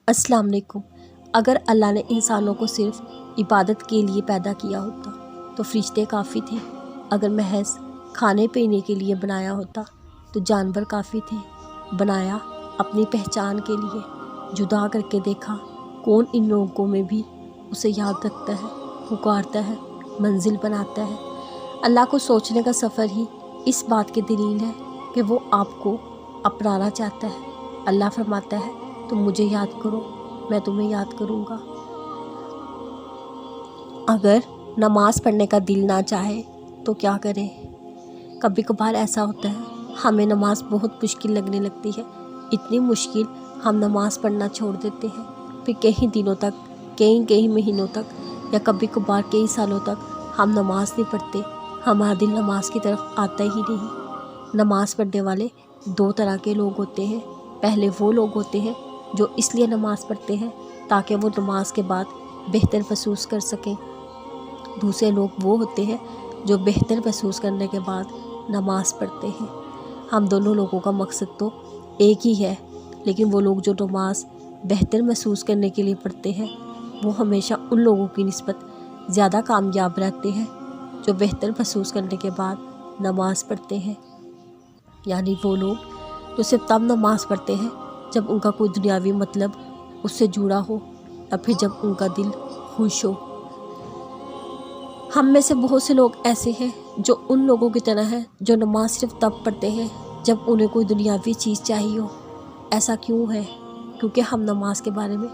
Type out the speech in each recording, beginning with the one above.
السلام علیکم۔ اگر اللہ نے انسانوں کو صرف عبادت کے لیے پیدا کیا ہوتا تو فرشتے کافی تھے۔ اگر محض کھانے پینے کے لیے بنایا ہوتا تو جانور کافی تھے۔ بنایا اپنی پہچان کے لیے، جدا کر کے دیکھا کون ان لوگوں میں بھی اسے یاد رکھتا ہے، پکارتا ہے، منزل بناتا ہے۔ اللہ کو سوچنے کا سفر ہی اس بات کی دلیل ہے کہ وہ آپ کو اپنانا چاہتا ہے۔ اللہ فرماتا ہے تم مجھے یاد کرو، میں تمہیں یاد کروں گا۔ اگر نماز پڑھنے کا دل نہ چاہے تو کیا کریں؟ کبھی کبھار ایسا ہوتا ہے ہمیں نماز بہت مشکل لگنے لگتی ہے، اتنی مشکل ہم نماز پڑھنا چھوڑ دیتے ہیں، پھر کئی دنوں تک، کئی مہینوں تک یا کبھی کبھار کئی سالوں تک ہم نماز نہیں پڑھتے، ہمارا دل نماز کی طرف آتا ہی نہیں۔ نماز پڑھنے والے دو طرح کے لوگ ہوتے ہیں۔ پہلے وہ لوگ ہوتے ہیں جو اس لیے نماز پڑھتے ہیں تاکہ وہ نماز کے بعد بہتر محسوس کر سکیں۔ دوسرے لوگ وہ ہوتے ہیں جو بہتر محسوس کرنے کے بعد نماز پڑھتے ہیں۔ ہم دونوں لوگوں کا مقصد تو ایک ہی ہے، لیکن وہ لوگ جو نماز بہتر محسوس کرنے کے لیے پڑھتے ہیں وہ ہمیشہ ان لوگوں کی نسبت زیادہ کامیاب رہتے ہیں جو بہتر محسوس کرنے کے بعد نماز پڑھتے ہیں۔ یعنی وہ لوگ جو صرف تب نماز پڑھتے ہیں جب ان کا کوئی دنیاوی مطلب اس سے جڑا ہو یا پھر جب ان کا دل خوش ہو۔ ہم میں سے بہت سے لوگ ایسے ہیں جو ان لوگوں کی طرح ہیں جو نماز صرف تب پڑھتے ہیں جب انہیں کوئی دنیاوی چیز چاہیے ہو۔ ایسا کیوں ہے؟ کیونکہ ہم نماز کے بارے میں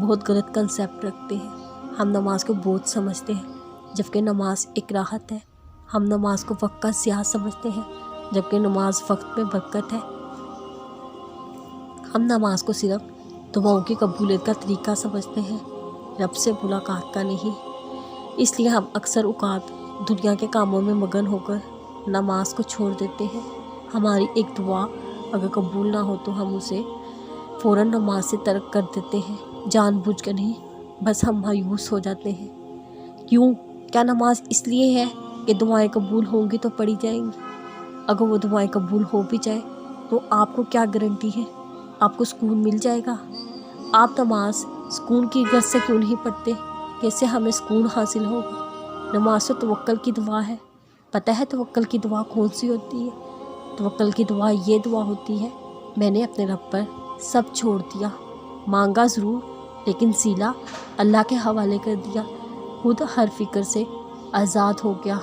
بہت غلط کنسیپٹ رکھتے ہیں۔ ہم نماز کو بوجھ سمجھتے ہیں جبکہ نماز ایک راحت ہے۔ ہم نماز کو وقت کا ضیاع سمجھتے ہیں جبکہ نماز وقت میں برکت ہے۔ ہم نماز کو صرف دعاؤں کی قبولیت کا طریقہ سمجھتے ہیں، رب سے ملاقات کا نہیں۔ اس لیے ہم اکثر اوقات دنیا کے کاموں میں مگن ہو کر نماز کو چھوڑ دیتے ہیں۔ ہماری ایک دعا اگر قبول نہ ہو تو ہم اسے فوراً نماز سے ترک کر دیتے ہیں، جان بوجھ کر نہیں، بس ہم مایوس ہو جاتے ہیں۔ کیوں؟ کیا نماز اس لیے ہے کہ دعائیں قبول ہوں گی تو پڑھی جائیں گی؟ اگر وہ دعائیں قبول ہو بھی جائیں تو آپ کو کیا گارنٹی ہے آپ کو سکون مل جائے گا؟ آپ نماز سکون کی غرض سے کیوں نہیں پڑھتے کہ اس سے ہمیں سکون حاصل ہوگا؟ نماز تو توکل کی دعا ہے۔ پتہ ہے توکل کی دعا کون سی ہوتی ہے؟ توکل کی دعا یہ دعا ہوتی ہے، میں نے اپنے رب پر سب چھوڑ دیا، مانگا ضرور لیکن صلہ اللہ کے حوالے کر دیا، خود ہر فکر سے آزاد ہو گیا۔